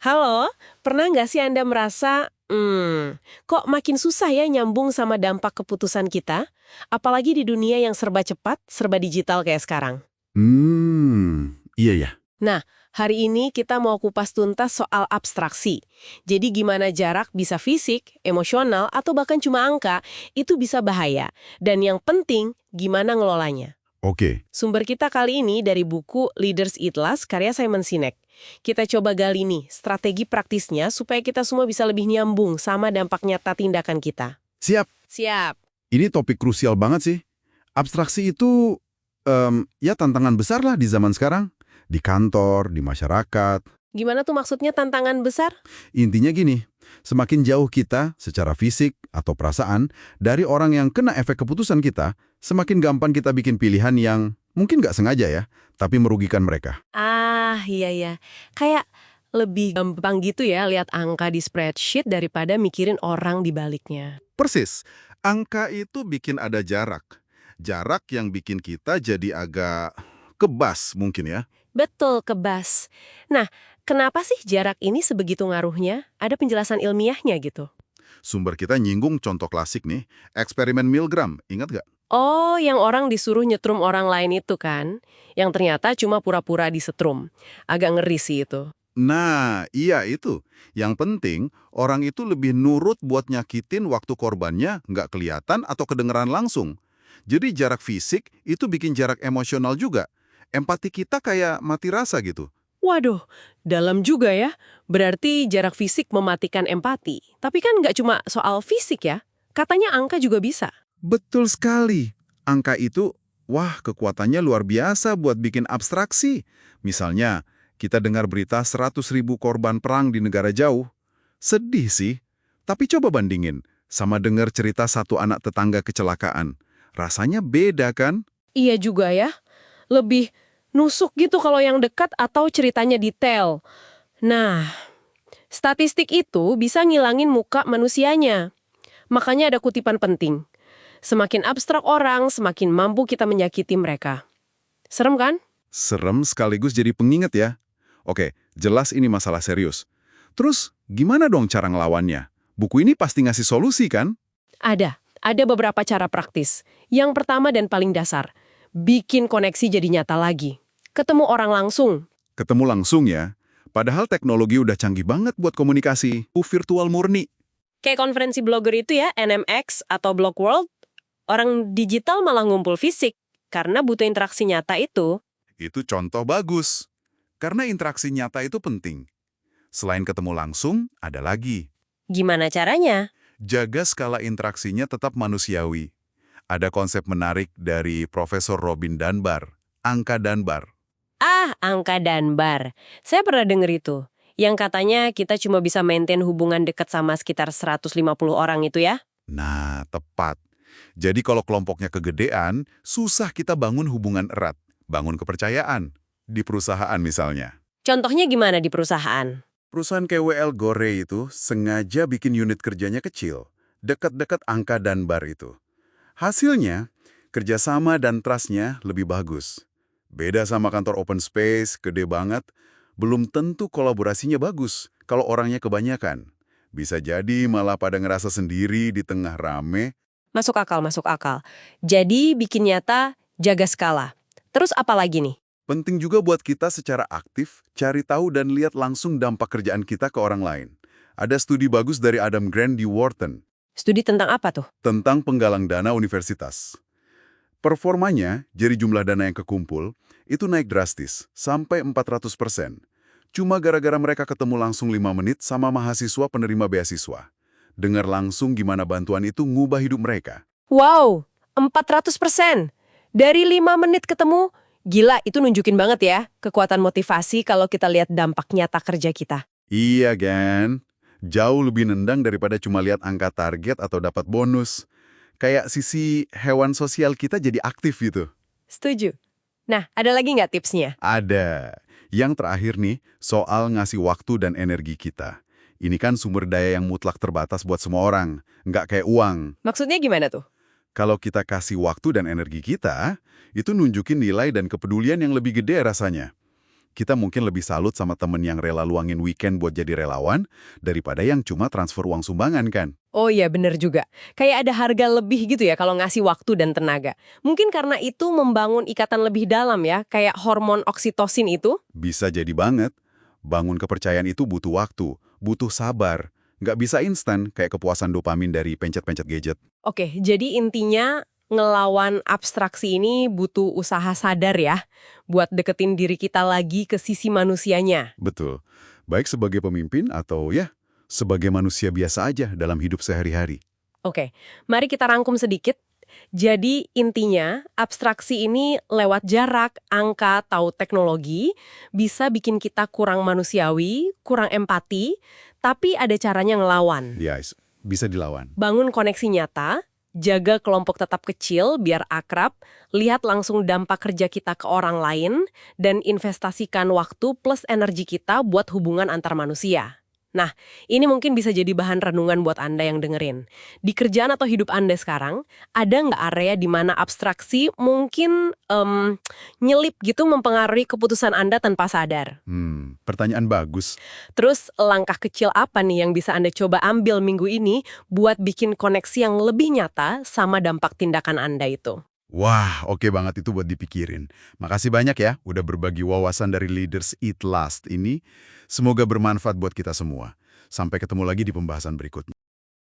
Halo, pernah nggak sih Anda merasa, kok makin susah ya nyambung sama dampak keputusan kita? Apalagi di dunia yang serba cepat, serba digital kayak sekarang. Iya ya. Nah, hari ini kita mau kupas tuntas soal abstraksi. Jadi gimana jarak bisa fisik, emosional, atau bahkan cuma angka, itu bisa bahaya. Dan yang penting, gimana ngelolanya. Oke, Sumber kita kali ini dari buku Leaders Eat Last karya Simon Sinek. Kita coba gali nih strategi praktisnya supaya kita semua bisa lebih nyambung sama dampak nyata tindakan kita. siap. Siap. Ini topik krusial banget sih. Abstraksi itu, ya tantangan besar lah di zaman sekarang. Di kantor, di masyarakat. Gimana tuh maksudnya tantangan besar? Intinya gini, semakin jauh kita secara fisik atau perasaan dari orang yang kena efek keputusan kita, semakin gampang kita bikin pilihan yang mungkin nggak sengaja ya, tapi merugikan mereka. Ah, iya ya. Kayak lebih gampang gitu ya lihat angka di spreadsheet daripada mikirin orang di baliknya. Persis, angka itu bikin ada jarak. Jarak yang bikin kita jadi agak kebas mungkin ya. Betul, kebas. Nah, kenapa sih jarak ini sebegitu ngaruhnya? Ada penjelasan ilmiahnya gitu. Sumber kita nyinggung contoh klasik nih, eksperimen Milgram, ingat nggak? Oh, yang orang disuruh nyetrum orang lain itu kan? Yang ternyata cuma pura-pura disetrum. Agak ngeri sih itu. Nah, iya itu. Yang penting, orang itu lebih nurut buat nyakitin waktu korbannya nggak kelihatan atau kedengeran langsung. Jadi jarak fisik itu bikin jarak emosional juga. Empati kita kayak mati rasa gitu. Waduh, dalam juga ya. Berarti jarak fisik mematikan empati. Tapi kan nggak cuma soal fisik ya. Katanya angka juga bisa. Betul sekali. Angka itu, wah kekuatannya luar biasa buat bikin abstraksi. Misalnya, kita dengar berita 100.000 korban perang di negara jauh. Sedih sih, tapi coba bandingin sama dengar cerita satu anak tetangga kecelakaan. Rasanya beda kan? Iya juga ya. Lebih nusuk gitu kalau yang dekat atau ceritanya detail. Nah, statistik itu bisa ngilangin muka manusianya. Makanya ada kutipan penting. Semakin abstrak orang, semakin mampu kita menyakiti mereka. Serem kan? Serem sekaligus jadi pengingat ya. Oke, jelas ini masalah serius. Terus, gimana dong cara ngelawannya? Buku ini pasti ngasih solusi kan? Ada beberapa cara praktis. Yang pertama dan paling dasar, bikin koneksi jadi nyata lagi. Ketemu orang langsung. Ketemu langsung ya. Padahal teknologi udah canggih banget buat komunikasi. Virtual murni. Kayak konferensi blogger itu ya, NMX atau Blog World, orang digital malah ngumpul fisik. Karena butuh interaksi nyata itu. Itu contoh bagus. Karena interaksi nyata itu penting. Selain ketemu langsung, ada lagi. Gimana caranya? Jaga skala interaksinya tetap manusiawi. Ada konsep menarik dari Profesor Robin Dunbar, angka Dunbar. Ah, angka Dunbar. Saya pernah denger itu. Yang katanya kita cuma bisa maintain hubungan dekat sama sekitar 150 orang itu ya. Nah, tepat. Jadi kalau kelompoknya kegedean, susah kita bangun hubungan erat, bangun kepercayaan. Di perusahaan misalnya. Contohnya gimana di perusahaan? Perusahaan KWL Gore itu sengaja bikin unit kerjanya kecil, dekat-dekat angka Dunbar itu. Hasilnya, kerjasama dan trust-nya lebih bagus. Beda sama kantor open space, gede banget, belum tentu kolaborasinya bagus kalau orangnya kebanyakan. Bisa jadi malah pada ngerasa sendiri di tengah rame. Masuk akal, masuk akal. Jadi bikin nyata, jaga skala. Terus apa lagi nih? Penting juga buat kita secara aktif, cari tahu dan lihat langsung dampak kerjaan kita ke orang lain. Ada studi bagus dari Adam Grant di Wharton Studi tentang apa tuh? tentang penggalang dana universitas. Performanya, jadi jumlah dana yang kekumpul, itu naik drastis, sampai 400%. Cuma gara-gara mereka ketemu langsung 5 menit sama mahasiswa penerima beasiswa. Dengar langsung gimana bantuan itu ngubah hidup mereka. Wow, 400%. Dari 5 menit ketemu, gila itu nunjukin banget ya kekuatan motivasi kalau kita lihat dampak nyata kerja kita. Iya, Gan. Jauh lebih nendang daripada cuma lihat angka target atau dapat bonus. Kayak sisi hewan sosial kita jadi aktif gitu. Setuju. Nah, ada lagi nggak tipsnya? Ada. Yang terakhir nih, soal ngasih waktu dan energi kita. Ini kan sumber daya yang mutlak terbatas buat semua orang, nggak kayak uang. Maksudnya gimana tuh? Kalau kita kasih waktu dan energi kita, itu nunjukin nilai dan kepedulian yang lebih gede rasanya. Kita mungkin lebih salut sama temen yang rela luangin weekend buat jadi relawan daripada yang cuma transfer uang sumbangan kan. Oh iya, bener juga. Kayak ada harga lebih gitu ya kalau ngasih waktu dan tenaga. Mungkin karena itu membangun ikatan lebih dalam ya, kayak hormon oksitosin itu. Bisa jadi banget. Bangun kepercayaan itu butuh waktu, butuh sabar. Nggak bisa instan kayak kepuasan dopamin dari pencet-pencet gadget. Oke, jadi intinya ngelawan abstraksi ini butuh usaha sadar ya, buat deketin diri kita lagi ke sisi manusianya. Betul. Baik sebagai pemimpin atau ya, sebagai manusia biasa aja dalam hidup sehari-hari. Oke, mari kita rangkum sedikit. Jadi intinya, abstraksi ini lewat jarak, angka, atau teknologi bisa bikin kita kurang manusiawi, kurang empati, tapi ada caranya ngelawan. Ya, bisa dilawan. Bangun koneksi nyata, jaga kelompok tetap kecil biar akrab, lihat langsung dampak kerja kita ke orang lain, dan investasikan waktu plus energi kita buat hubungan antar manusia. Nah, ini mungkin bisa jadi bahan renungan buat Anda yang dengerin. Di kerjaan atau hidup Anda sekarang, ada nggak area di mana abstraksi mungkin nyelip gitu mempengaruhi keputusan Anda tanpa sadar? Pertanyaan bagus. Terus langkah kecil apa nih yang bisa Anda coba ambil minggu ini buat bikin koneksi yang lebih nyata sama dampak tindakan Anda itu? Wah, oke banget itu buat dipikirin. Makasih banyak ya udah berbagi wawasan dari Leaders Eat Last ini. Semoga bermanfaat buat kita semua. Sampai ketemu lagi di pembahasan berikutnya.